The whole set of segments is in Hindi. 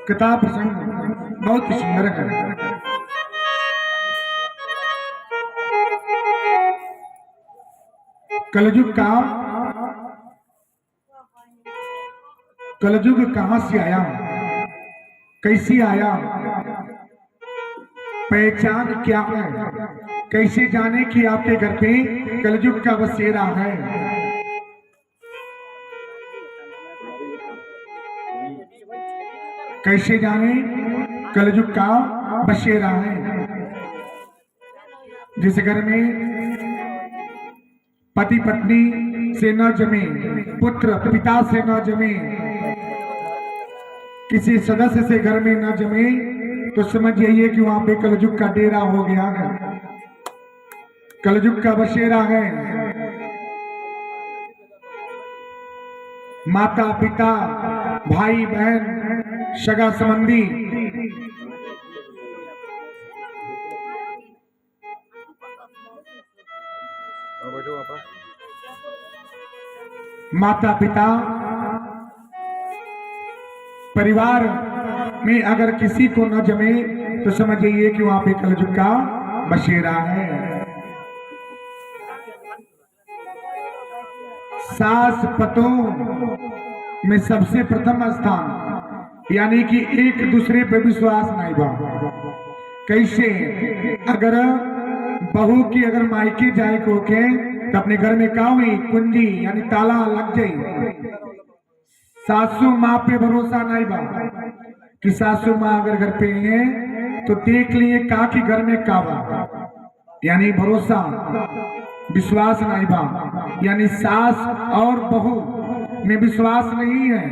कथा प्रसंग बहुत ही सुंदर है। कलयुग कहां से आया, कैसे आया, पहचान क्या है, कैसे जाने कि आपके घर पे कलयुग का बसेरा है। कैसे जाने कलयुग का बसेरा है। जिस घर में पति पत्नी से न जमे, पुत्र पिता से न जमे, किसी सदस्य से घर में न जमे, तो समझ जाइए कि वहां पे कलयुग का डेरा हो गया है, कलयुग का बसेरा है। माता पिता भाई बहन सगा संबंधी माता पिता परिवार में अगर किसी को न जमे तो समझिए कि वहां पे कलयुग का बसेरा है। सास पतों में सबसे प्रथम स्थान, यानी कि एक दूसरे पर विश्वास नहीं बा। कैसे? अगर बहू की अगर मायके जाए को के तो अपने घर में का हुई कुंजी यानी ताला लग जाये। सासू माँ पे भरोसा नहीं बा कि सासू माँ अगर घर पे है तो देख लिए का कि घर में का बा, यानी भरोसा विश्वास नहीं बा, यानी सास और बहू में विश्वास नहीं है।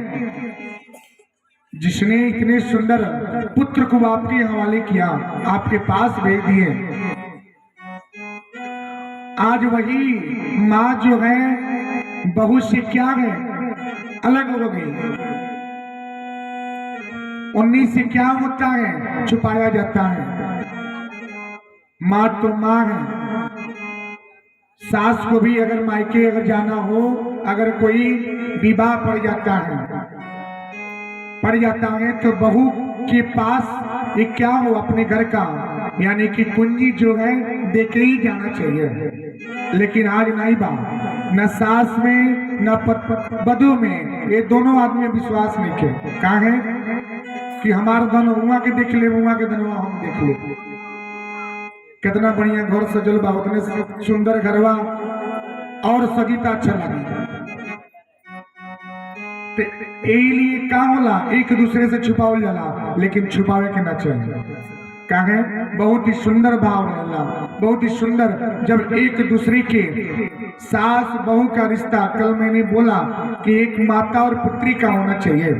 जिसने इतने सुंदर पुत्र को आपके हवाले किया, आपके पास भेज दिए, आज वही माँ जो है बहू से क्या है अलग हो गई। उन्हीं से क्या होता है छुपाया जाता है। माँ तो माँ है। सास को भी अगर मायके अगर जाना हो, अगर कोई विवाह पड़ जाता है तो बहू के पास ये क्या हो अपने घर का यानी कि कुंजी जो है देके ही जाना चाहिए। लेकिन आज नहीं बा, न सास में न बधू में, ये दोनों आदमी विश्वास नहीं के। कहा है कि हमारा धन हुआ के देख ले, हुआ के धनवा हम देख ले। कितना बढ़िया घर सजल बा, उतने सुंदर घरवा और सजीता अच्छा लगे। लिए का होला एक दूसरे से छुपावल जाला, लेकिन छुपावे के ना चाहिए। क्या है? बहुत ही सुंदर भाव रहला, बहुत ही सुंदर। जब एक दूसरे के सास बहू का रिश्ता, कल मैंने बोला कि एक माता और पुत्री का होना चाहिए।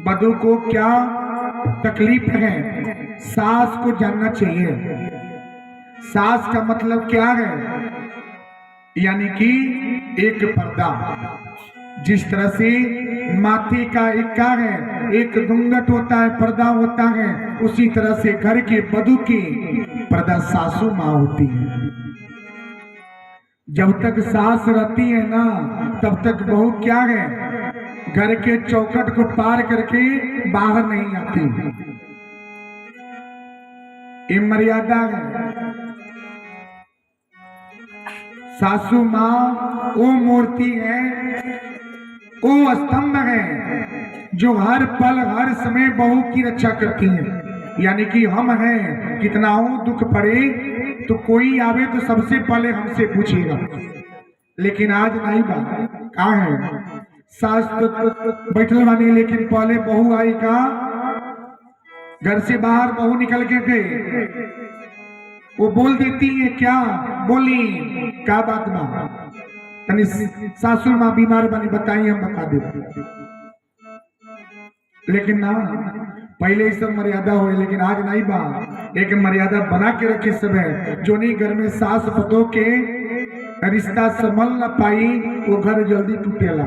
बधू को क्या तकलीफ है सास को जानना चाहिए। सास का मतलब क्या है, यानी कि एक पर्दा। जिस तरह से माथे का एक क्या है, एक घूंघट होता है, पर्दा होता है, उसी तरह से घर के बधू की पर्दा सासू माँ होती है। जब तक सास रहती है ना तब तक बहू क्या है, घर के चौखट को पार करके बाहर नहीं आती। ये मर्यादा है। सासू माँ वो मूर्ति है, वो स्तंभ है जो हर पल हर समय बहू की रक्षा करती है। यानी कि हम हैं, कितना हो दुख पड़े तो कोई आवे तो सबसे पहले हमसे पूछेगा। लेकिन आज नहीं बात कहा है, सास तो बैठल बानी, लेकिन पहले बहू आई का घर से बाहर बहू निकल के गए, वो बोल देती है क्या बोली क्या बात बा, सासुर माँ बीमार बनी बताइए हम बता देते। लेकिन ना पहले ही सब मर्यादा हो, लेकिन आज नहीं बा। एक मर्यादा बना के रखे सब है। जो नहीं घर में सास पतों के रिश्ता संभल न पाई वो घर जल्दी टूटेला।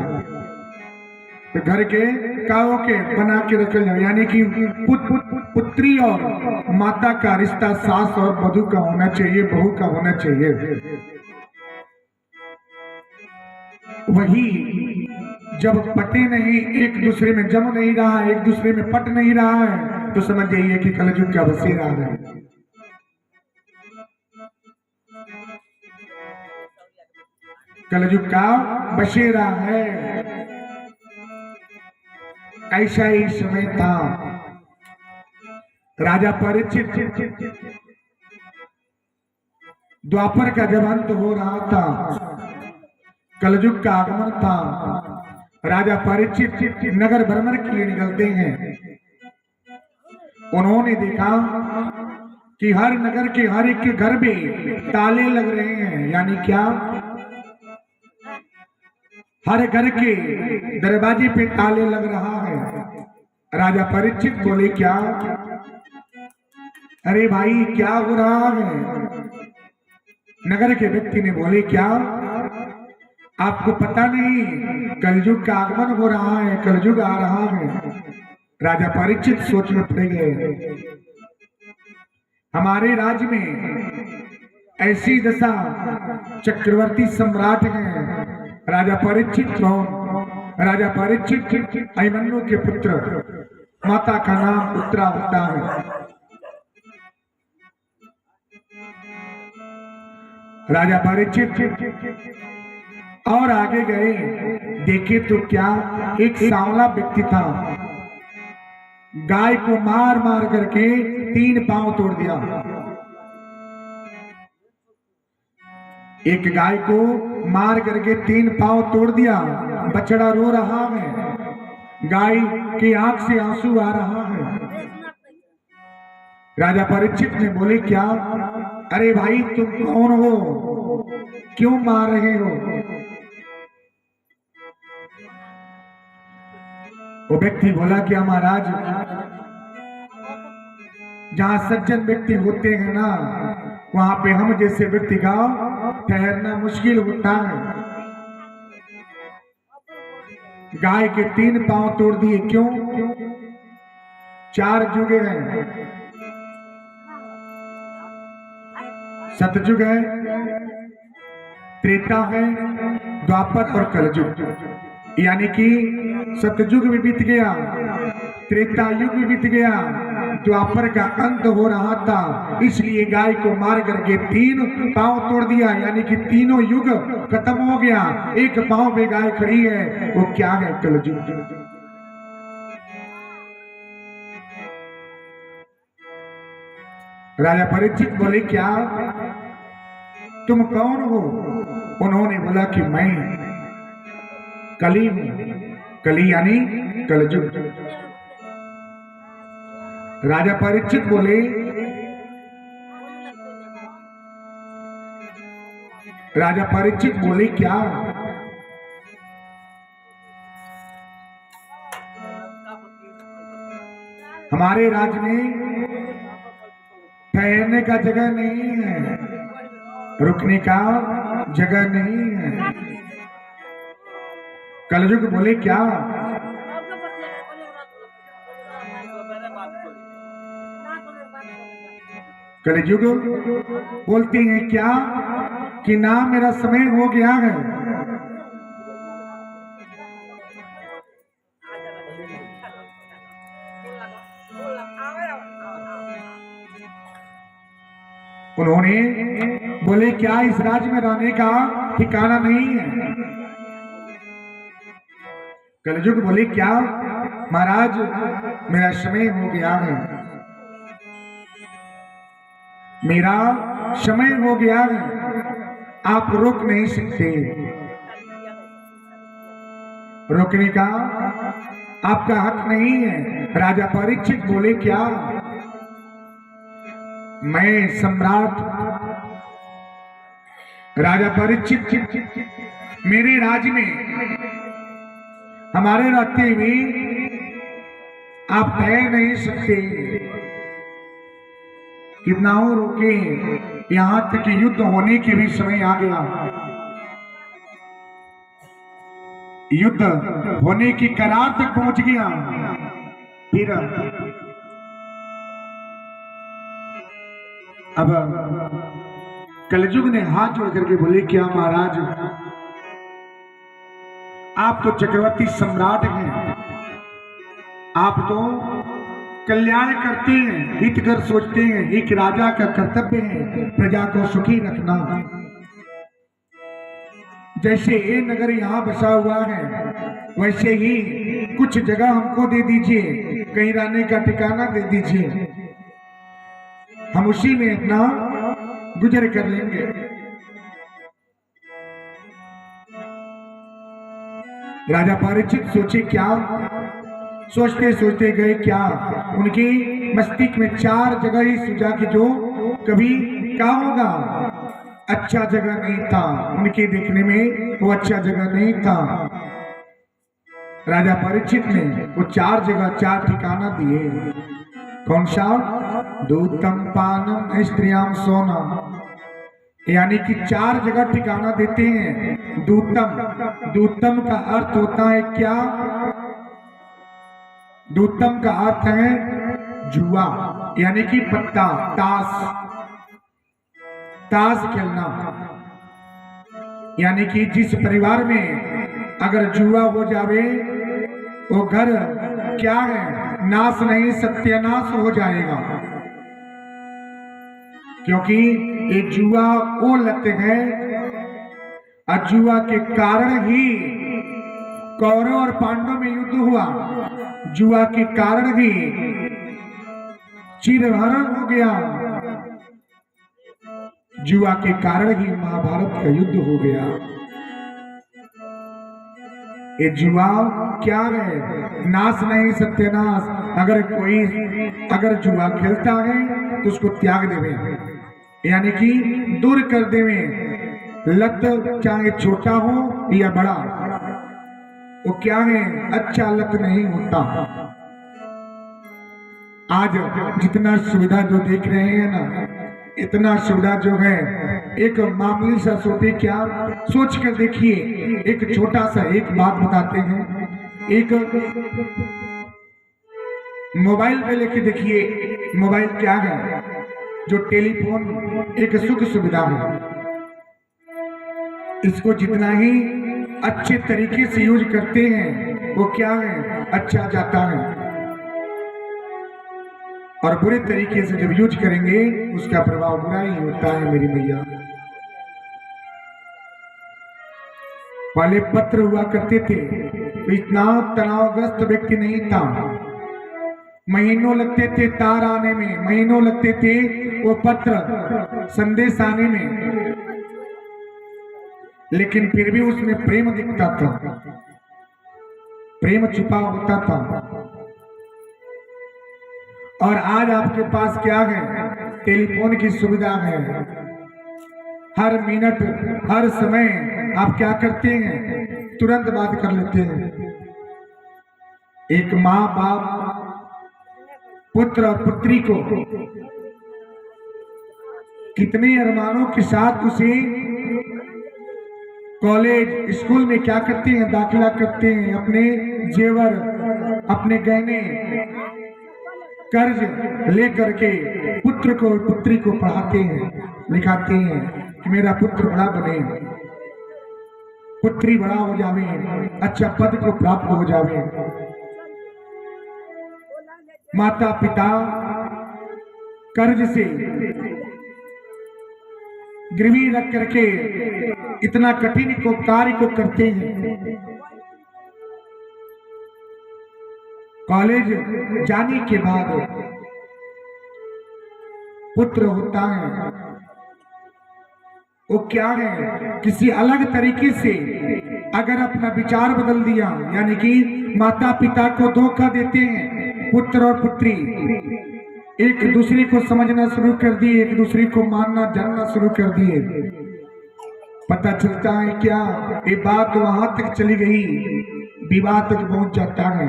तो घर के काओ के बना के रखे जाओ, यानी कि पुत्री और माता का रिश्ता सास और बधू का होना चाहिए, बहू का होना चाहिए। वही जब पटे नहीं, एक दूसरे में जम नहीं रहा, एक दूसरे में पट नहीं रहा है, तो समझ जाइए कि कलयुग का बसेरा है। कलयुग का बसेरा है। ऐसा ही समय था। राजा परीक्षित द्वापर का जब अंत हो रहा था, कलयुग का आगमन था। राजा परीक्षित नगर भ्रमण के लिए निकलते हैं। उन्होंने देखा कि हर नगर के हर एक के घर में ताले लग रहे हैं। यानी क्या? हर घर के दरवाजे पे ताले लग रहा है। राजा परीक्षित बोले, क्या? अरे भाई, क्या हो रहा है? नगर के व्यक्ति ने बोले, क्या आपको पता नहीं कलयुग का आगमन हो रहा है, कलयुग आ रहा है? राजा परीक्षित सोच में पड़ गए। हमारे राज्य में ऐसी दशा, चक्रवर्ती सम्राट हैं। राजा परीक्षित कौन? राजा परीक्षित अभिमन्यु के पुत्र, माता का नाम उत्तरा होता है। राजा परीक्षित और आगे गए, देखे तो क्या, एक सांवला व्यक्ति था। गाय को मार मार करके 3 पांव तोड़ दिया। एक गाय को मार करके 3 पांव तोड़ दिया। बछड़ा रो रहा है, गाय की आंख से आंसू आ रहा है। राजा परीक्षित ने बोले, क्या? अरे भाई, तुम कौन हो? क्यों मार रहे हो? वो व्यक्ति बोला, क्या महाराज, जहां सज्जन व्यक्ति होते हैं ना, वहां पे हम जैसे व्यक्ति का ठहरना मुश्किल होता है। गाय के 3 पांव तोड़ दिए, क्यों? 4 युग हैं। सतयुग है, त्रेता है, द्वापर और कलयुग। यानी कि सतयुग भी बीत गया, त्रेता युग भी बीत गया, द्वापर का अंत हो रहा था। इसलिए गाय को मार करके 3 पांव तोड़ दिया। यानी कि तीनों युग खत्म हो गया, एक पांव पे गाय खड़ी है। वो क्या है? कलयुग। राजा परीक्षित बोले, क्या तुम कौन हो? उन्होंने बोला कि मैं कली हूं। कली यानी कलयुग। राजा परीक्षित बोले, राजा परीक्षित बोले, क्या हमारे राज्य में ठहरने का जगह नहीं है, रुकने का जगह नहीं है? कलयुग बोले, क्या? कलयुग बोलते हैं, क्या कि ना मेरा समय हो गया है। उन्होंने बोले, क्या इस राज्य में रहने का ठिकाना नहीं है? कलयुग बोले, क्या महाराज, मेरा समय हो गया है, मेरा समय हो गया है, आप रोक नहीं सकते। रोकने का आपका हक नहीं है। राजा परीक्षित बोले, क्या मैं सम्राट राजा परीक्षित, मेरे राज्य में हमारे रहते हुए आप ठहर नहीं सकते। कितना हो रोके, यहां तक युद्ध होने के भी समय आ गया। युद्ध होने की करार तक पहुंच गया। फिर अब कलयुग ने हाथ जोड़ करके बोले, क्या महाराज, आप तो चक्रवर्ती सम्राट हैं, आप तो कल्याण करते हैं, हितकर सोचते हैं। एक राजा का कर्तव्य है प्रजा को सुखी रखना। जैसे ये नगर यहाँ बसा हुआ है, वैसे ही कुछ जगह हमको दे दीजिए, कहीं रहने का ठिकाना दे दीजिए, हम उसी में अपना गुजर कर लेंगे। राजा परीक्षित सोचे क्या, सोचते सोचते गए क्या, उनके मस्तिष्क में 4 जगह ही सूझा कि जो कभी क्या होगा, अच्छा जगह नहीं था, उनके देखने में वो अच्छा जगह नहीं था। राजा परीक्षित ने वो 4 जगह 4 ठिकाना दिए। कौन सा? दूतम पानम स्त्रियाम सोना, यानी कि 4 जगह ठिकाना देते हैं। दूतम, दूतम का अर्थ होता है क्या? दूतम का अर्थ है जुआ, यानी कि पत्ता, ताश खेलना। यानी कि जिस परिवार में अगर जुआ हो जावे, वो घर क्या है, नाश नहीं सत्यानाश हो जाएगा। क्योंकि ये जुआ वो लत है, और जुआ के कारण ही कौरव और पांडव में युद्ध हुआ। जुआ के कारण ही चिरहरण हो गया, जुआ के कारण ही महाभारत का युद्ध हो गया। ये जुआ क्या है? नाश नहीं सत्यानाश। अगर कोई अगर जुआ खेलता है तो उसको त्याग देवे, यानी कि दूर कर देवे। लत चाहे छोटा हो या बड़ा, वो क्या है, अच्छा लत नहीं होता। आज जितना सुविधा जो देख रहे हैं ना, इतना सुविधा जो है, एक मामूली सा सोचे क्या, सोच कर देखिए। एक छोटा सा एक बात बताते हैं, एक मोबाइल पे लेके देखिए। मोबाइल क्या है? जो टेलीफोन एक सुख सुविधा है, इसको जितना ही अच्छे तरीके से यूज करते हैं वो क्या है, अच्छा जाता है। और बुरे तरीके से जब यूज करेंगे उसका प्रभाव बुरा ही होता है मेरी मैया। पहले पत्र हुआ करते थे तो इतना तनावग्रस्त व्यक्ति नहीं था, महीनों लगते थे तार आने में, महीनों लगते थे वो पत्र संदेश आने में, लेकिन फिर भी उसमें प्रेम दिखता था, प्रेम छुपा होता था। और आज आपके पास क्या है? टेलीफोन की सुविधा है। हर मिनट हर समय आप क्या करते हैं? तुरंत बात कर लेते हैं। एक माँ बाप पुत्र और पुत्री को कितने अरमानों के साथ उसे कॉलेज स्कूल में क्या करते हैं, दाखिला करते हैं, अपने जेवर अपने गहने कर्ज लेकर के पुत्र को पुत्री को पढ़ाते हैं, लिखाते हैं कि मेरा पुत्र बड़ा बने, पुत्री बड़ा हो जावे, अच्छा पद को प्राप्त हो जावे। माता पिता कर्ज से गिरवी रख करके इतना कठिन को कार्य को करते हैं। कॉलेज जाने के बाद पुत्र होता है, वो क्या है, किसी अलग तरीके से अगर अपना विचार बदल दिया, यानी कि माता पिता को धोखा देते हैं, पुत्र और पुत्री एक दूसरे को समझना शुरू कर दिए, एक दूसरे को मानना जानना शुरू कर दिए। पता चलता है क्या, ये बात वहां तक चली गई, विवाह तक पहुंच जाता है,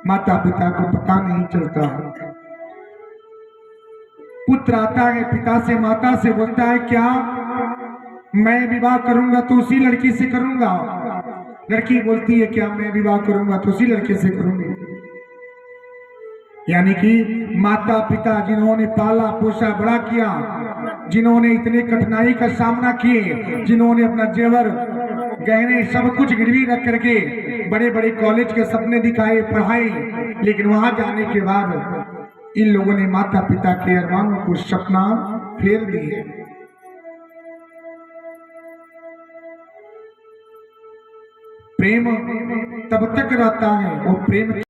माता पिता को पता नहीं चलता। पुत्र आता है पिता से माता से बोलता है क्या, मैं विवाह करूंगा तो उसी लड़की से करूंगा। लड़की बोलती है क्या, मैं विवाह करूंगा तो उसी लड़के से करूंगी। यानी कि माता पिता जिन्होंने पाला पोसा बड़ा किया, जिन्होंने इतने कठिनाई का सामना किए, जिन्होंने अपना जेवर गहने सब कुछ गिरवी रख करके बड़े बड़े कॉलेज के सपने दिखाए, पढ़ाए, लेकिन वहां जाने के बाद इन लोगों ने माता पिता के अरमानों को सपना फेर दिए। प्रेम तब तक रहता है वो प्रेम